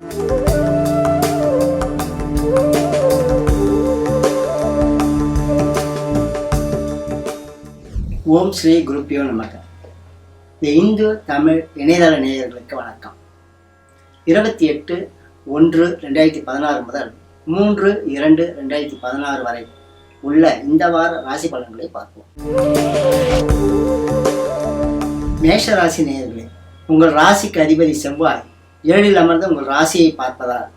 ஓம் ஸ்ரீ குருப்பியோ நமக. இந்த இந்து தமிழ் இணையதள நேயர்களுக்கு வணக்கம். 28/1/2016 முதல் 3/2/2016 வரை உள்ள இந்த வார ராசி பலன்களை பார்ப்போம். மேஷ ராசி நேயர்களே, உங்கள் ராசிக்கு அதிபதி செவ்வாய் 7ல் அமர்ந்து உங்கள் ராசியை பார்ப்பதால்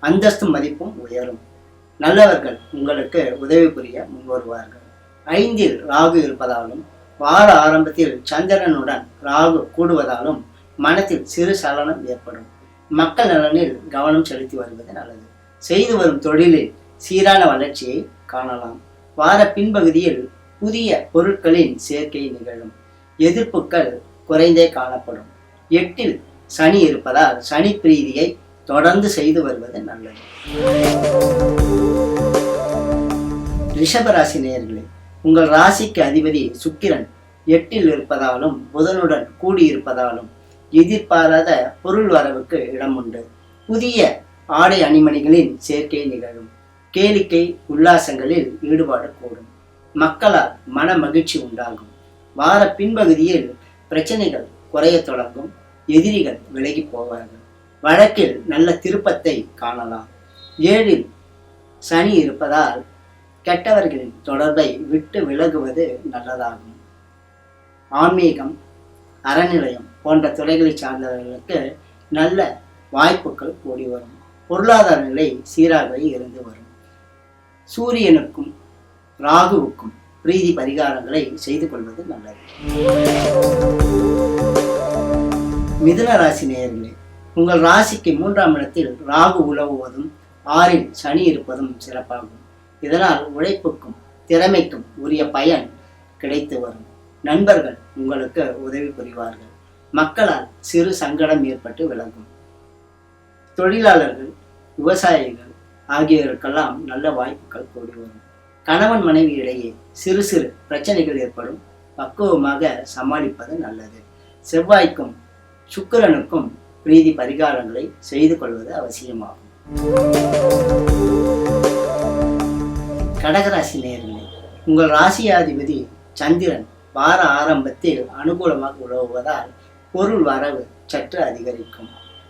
அந்தஸ்தும் மதிப்பும் உயரும். நல்லவர்கள் உங்களுக்கு உதவி புரிய முன்வருவார்கள். 5ல் ராகு இருப்பதாலும் வார ஆரம்பத்தில் சந்திரனுடன் ராகு கூடுவதாலும் மனத்தில் சிறு சலனம் ஏற்படும். மக்கள் நலனில் கவனம் செலுத்தி வருவது நல்லது. செய்து வரும் தொழிலில் சீரான வளர்ச்சியை காணலாம். வார பின்பகுதியில் புதிய பொருட்களின் சேர்க்கை நிகழும். எதிர்ப்புகள் குறைந்தே காணப்படும். 8ல் சனி இருப்பதால் சனி பிரீதியை தொடர்ந்து செய்து வருவது நல்லது. ரிஷபராசி நேயர்களே, உங்கள் ராசிக்கு அதிபதி சுக்கிரன் 8ல் இருப்பதாலும் புதனுடன் கூடியிருப்பதாலும் எதிர்பாராத பொருள் வரவுக்கு இடம் உண்டு. புதிய ஆடை அணிமணிகளின் சேர்க்கை நிகழும். கேளிக்கை உல்லாசங்களில் ஈடுபாடு கூடும். மக்களால் மன மகிழ்ச்சி உண்டாகும். வார பின்பகுதியில் பிரச்சனைகள் குறைய தொடங்கும். எதிரிகள் விலகி போவார்கள். வழக்கில் நல்ல திருப்பத்தை காணலாம். 7ல் சனி இருப்பதால் கெட்டவர்களின் தொடர்பை விட்டு விலகுவது நல்லதாகும். ஆன்மீகம், அறநிலையம் போன்ற துறைகளை சார்ந்தவர்களுக்கு நல்ல வாய்ப்புகள் கூடி வரும். பொருளாதார நிலை சீராகவே இருந்து வரும். சூரியனுக்கும் ராகுவுக்கும் பிரீதி பரிகாரங்களை செய்து கொள்வது நல்லது. மிதுன ராசி நேயர்களே, உங்கள் ராசிக்கு 3ஆம் இடத்தில் ராகு உலவுவதும் 6ல் சனி இருப்பதும் சிறப்பாகும். இதனால் உழைப்புக்கும் திறமைக்கும் உரிய பயன் கிடைத்து வரும். நண்பர்கள் உங்களுக்கு உதவி புரிவார்கள். மக்களால் சிறு சங்கடம் ஏற்பட்டு விலகும். தொழிலாளர்கள், விவசாயிகள் ஆகியோருக்கெல்லாம் நல்ல வாய்ப்புகள் கூடி வரும். கணவன் மனைவி இடையே சிறு சிறு பிரச்சனைகள் ஏற்படும். பக்குவமாக சமாளிப்பது நல்லது. செவ்வாய்க்கும் சுக்கிரனுக்கும் பிரீதி பரிகாரங்களை செய்து கொள்வது அவசியமாகும். கடகராசி நேயர்களே, உங்கள் ராசியாதிபதி சந்திரன் வார ஆரம்பத்தில் அனுகூலமாக உதவுவதால் பொருள் வரவு சற்று அதிகரிக்கும்.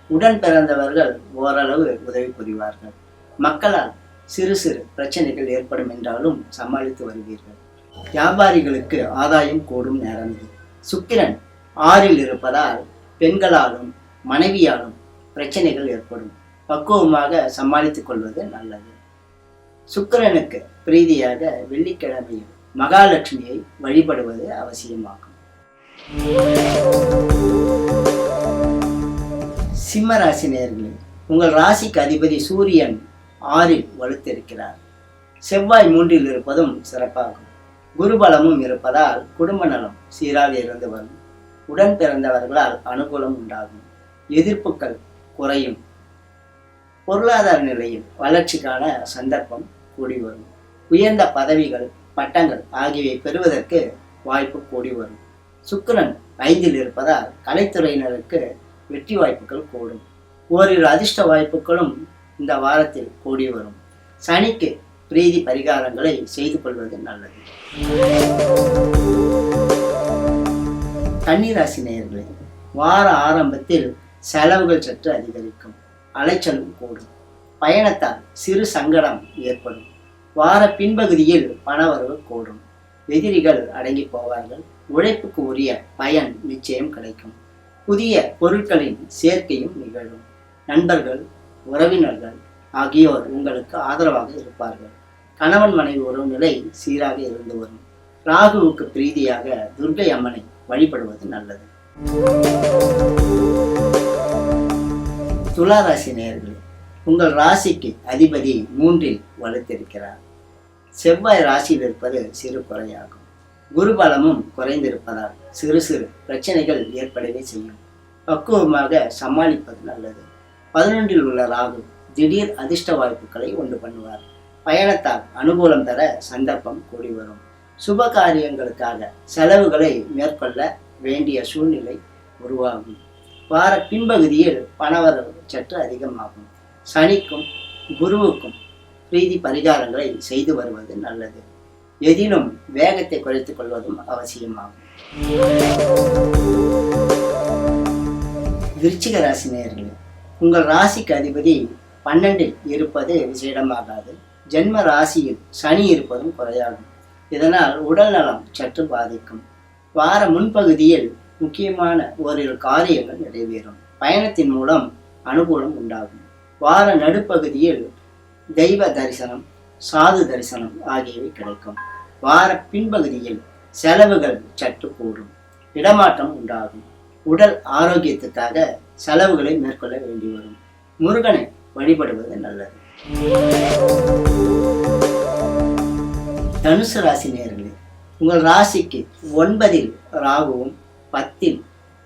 உடன் பிறந்தவர்கள் ஓரளவு உதவி புரிவார்கள். மக்களால் சிறு சிறு பிரச்சனைகள் ஏற்படும் என்றாலும் சமாளித்து வருவீர்கள். வியாபாரிகளுக்கு ஆதாயம் கூடும் நேரம் இது. சுக்கிரன் 6ல் இருப்பதால் பெண்களாலும் மனைவியாலும் பிரச்சனைகள் ஏற்படும். பக்குவமாக சமாளித்துக் கொள்வது நல்லது. சுக்கிரனுக்கு பிரீதியாக வெள்ளிக்கிழமையில் மகாலட்சுமியை வழிபடுவது அவசியமாகும். சிம்ம ராசி நேயர்களே, உங்கள் ராசிக்கு அதிபதி சூரியன் 6ல் வலுத்திருக்கிறார். செவ்வாய் 3ல் இருப்பதும் சிறப்பாகும். குருபலமும் இருப்பதால் குடும்ப நலம் சீராக இருந்து வரும். உடன் பிறந்தவர்களால் அனுகூலம் உண்டாகும். எதிர்ப்புகள் குறையும். பொருளாதார நிலையில் வளர்ச்சிக்கான சந்தர்ப்பம் கூடி வரும். உயர்ந்த பதவிகள், பட்டங்கள் ஆகியவை பெறுவதற்கு வாய்ப்பு கூடி வரும். சுக்கிரன் 5ல் இருப்பதால் கலைத்துறையினருக்கு வெற்றி வாய்ப்புகள் கூடும். ஓரிரு அதிர்ஷ்ட வாய்ப்புகளும் இந்த வாரத்தில் கூடி வரும். சனிக்கு பிரீதி பரிகாரங்களை செய்து கொள்வது நல்லது. கன்னிராசி நேயர்களே, வார ஆரம்பத்தில் செலவுகள் சற்று அதிகரிக்கும். அலைச்சலும் கூடும். பயணத்தால் சிறு சங்கடம் ஏற்படும். வார பின்பகுதியில் பணவரவு கூடும். எதிரிகள் அடங்கி போவார்கள். உழைப்புக்கு உரிய பயன் நிச்சயம் கிடைக்கும். புதிய பொருட்களின் சேர்க்கையும் நிகழும். நண்பர்கள், உறவினர்கள் ஆகியோர் உங்களுக்கு ஆதரவாக இருப்பார்கள். கணவன் மனைவி உறவு நிலை சீராக இருந்து வரும். ராகுவுக்கு பிரீதியாக துர்க்கை அம்மனை வழிபடுவது நல்லது. துளாராசி நேயர்களே, உங்கள் ராசிக்கு அதிபதி 3ல் வலுத்திருக்கிறார். செவ்வாய் ராசியில் இருப்பது சிறு குறையாகும். குருபலமும் குறைந்திருப்பதால் சிறு சிறு பிரச்சனைகள் ஏற்படவே செய்யும். பக்குவமாக சமாளிப்பது நல்லது. 11ல் உள்ள ராகு திடீர் அதிர்ஷ்ட வாய்ப்புகளை உண்டு பண்ணுவார். பயணத்தால் அனுகூலம் தர சந்தர்ப்பம் கூடி வரும். சுப காரியங்களுக்காக செலவுகளை மேற்கொள்ள வேண்டிய சூழ்நிலை உருவாகும். வார பின்பகுதியில் பணவரவு சற்று அதிகமாகும். சனிக்கும் குருவுக்கும் பிரீதி பரிகாரங்களை செய்து வருவது நல்லது. எதிலும் வேகத்தை குறைத்துக் கொள்வதும் அவசியமாகும். விருச்சிக ராசி நேயர்களே, உங்கள் ராசிக்கு அதிபதி 12 இருப்பது விசேடமாகாது. ஜென்ம ராசியில் சனி இருப்பதும் குறையாகும். இதனால் உடல் நலம் சற்று பாதிக்கும். வார முன்பகுதியில் முக்கியமான ஓரிரு காரியங்கள் நிறைவேறும். பயணத்தின் மூலம் அனுகூலம் உண்டாகும். வார நடுப்பகுதியில் தெய்வ தரிசனம், சாது தரிசனம் ஆகியவை கிடைக்கும். வார பின்பகுதியில் செலவுகள் சற்று கூடும். இடமாற்றம் உண்டாகும். உடல் ஆரோக்கியத்துக்காக செலவுகளை மேற்கொள்ள வேண்டி வரும். முருகனை வழிபடுவது நல்லது. தனுசு ராசி நேயர்களே, உங்கள் ராசிக்கு 9 ராகுவும் 10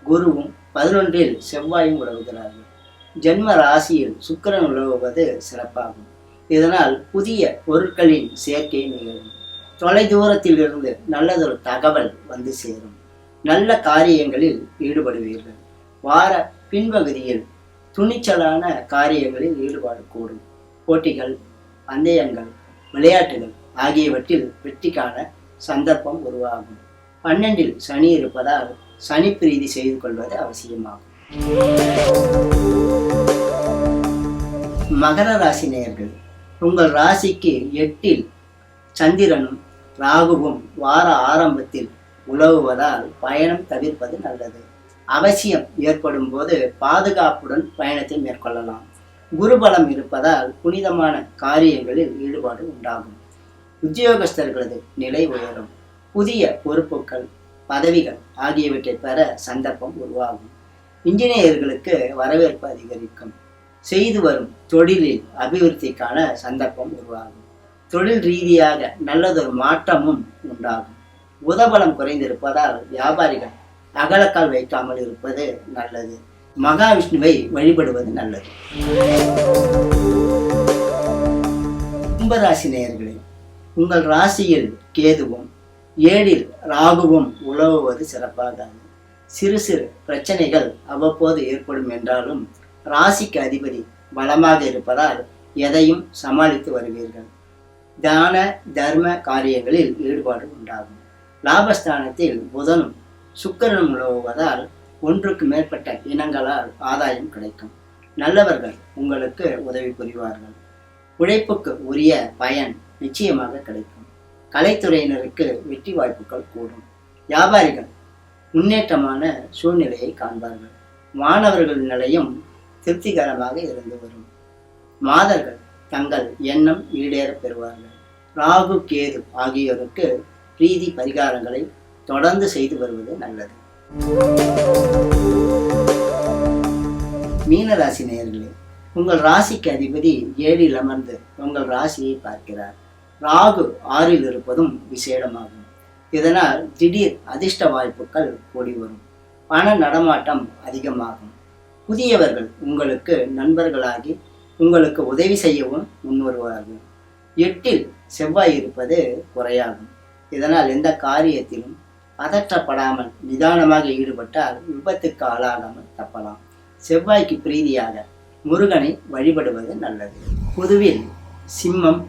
குருவும் 11 செவ்வாயும் உலவுகிறார்கள். ஜென்ம ராசியில் சுக்கிரன் உலவுவது சிறப்பாகும். இதனால் புதிய பொருட்களின் சேர்க்கை நிகழும். தொலை தூரத்தில் இருந்து நல்லதொரு தகவல் வந்து சேரும். நல்ல காரியங்களில் ஈடுபடுவீர்கள். வார பின்பகுதியில் துணிச்சலான காரியங்களில் ஈடுபாடு கூடும். போட்டிகள், பந்தயங்கள், விளையாட்டுகள் ஆகியவற்றில் வெற்றி காண சந்தர்ப்பம் உருவாகும். 12 சனி இருப்பதால் சனி பிரீதி செய்து கொள்வது அவசியமாகும். மகர ராசி நேயர்கள், உங்கள் ராசிக்கு 8 சந்திரனும் ராகுவும் வார ஆரம்பத்தில் உலவுவதால் பயணம் தவிர்ப்பது நல்லது. அவசியம் ஏற்படும் போது பாதுகாப்புடன் பயணத்தை மேற்கொள்ளலாம். குருபலம் இருப்பதால் புனிதமான காரியங்களில் ஈடுபாடு உண்டாகும். உத்தியோகஸ்தர்களது நிலை உயரும். புதிய பொறுப்புகள், பதவிகள் ஆகியவற்றை பெற சந்தர்ப்பம் உருவாகும். இன்ஜினியர்களுக்கு வரவேற்பு அதிகரிக்கும். செய்து வரும் தொழிலில் அபிவிருத்திக்கான சந்தர்ப்பம் உருவாகும். தொழில் ரீதியாக நல்லதொரு மாற்றமும் உண்டாகும். புதபலம் குறைந்திருப்பதால் வியாபாரிகள் அகலக்கால் வைக்காமல் இருப்பது நல்லது. மகாவிஷ்ணுவை வழிபடுவது நல்லது. கும்பராசி நேயர்களே, உங்கள் ராசியில் கேதுவும் 7 ராகுவும் உலவுவது சிறப்பாகாது. சிறு சிறு பிரச்சனைகள் அவ்வப்போது ஏற்படும் என்றாலும் ராசிக்கு அதிபதி பலமாக இருப்பதால் எதையும் சமாளித்து வருவீர்கள். தான தர்ம காரியங்களில் ஈடுபாடு உண்டாகும். லாபஸ்தானத்தில் புதனும் சுக்கிரனும் உலவுவதால் ஒன்றுக்கு மேற்பட்ட இனங்களால் ஆதாயம் கிடைக்கும். நல்லவர்கள் உங்களுக்கு உதவி புரிவார்கள். உழைப்புக்கு உரிய பயன் நிச்சயமாக கிடைக்கும். கலைத்துறையினருக்கு வெற்றி வாய்ப்புகள் கூடும். வியாபாரிகள் முன்னேற்றமான சூழ்நிலையை காண்பார்கள். மாணவர்கள் நிலையும் திருப்திகரமாக இருந்து வரும். மாதர்கள் தங்கள் எண்ணம் ஈடேற பெறுவார்கள். ராகு கேது ஆகியோருக்கு பிரீதி பரிகாரங்களை தொடர்ந்து செய்து வருவது நல்லது. மீனராசி நேயர்களே, உங்கள் ராசிக்கு அதிபதி 7 அமர்ந்து உங்கள் ராசியை பார்க்கிறார். ராகு 6 இருப்பதும் விசேடமாகும். இதனால் திடீர் அதிர்ஷ்ட வாய்ப்புகள் கூடி வரும். பண நடமாட்டம் அதிகமாகும். புதியவர்கள் உங்களுக்கு நண்பர்களாகி உங்களுக்கு உதவி செய்யவும் முன்வருவார்கள். 8 செவ்வாய் இருப்பது குறையாகும். இதனால் எந்த காரியத்திலும் பதற்றப்படாமல் நிதானமாக ஈடுபட்டால் விபத்துக்கு ஆளாகாமல் தப்பலாம். செவ்வாய்க்கு பிரீதியாக முருகனை வழிபடுவது நல்லது. பொதுவில் சிம்மம்,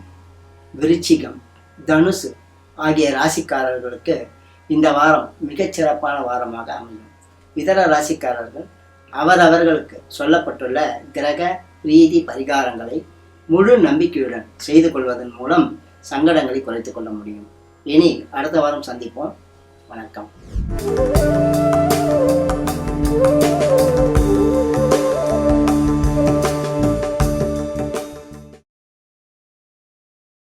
விருச்சிகம், தனுசு ஆகிய ராசிக்காரர்களுக்கு இந்த வாரம் மிகச்சிறப்பான வாரமாக அமையும். இதர ராசிக்காரர்கள் அவரவர்களுக்கு சொல்லப்பட்டுள்ள கிரக பிரீதி பரிகாரங்களை முழு நம்பிக்கையுடன் செய்து கொள்வதன் மூலம் சங்கடங்களை குறைத்துக் கொள்ள முடியும். இனி அடுத்த வாரம் சந்திப்போம். வணக்கம்.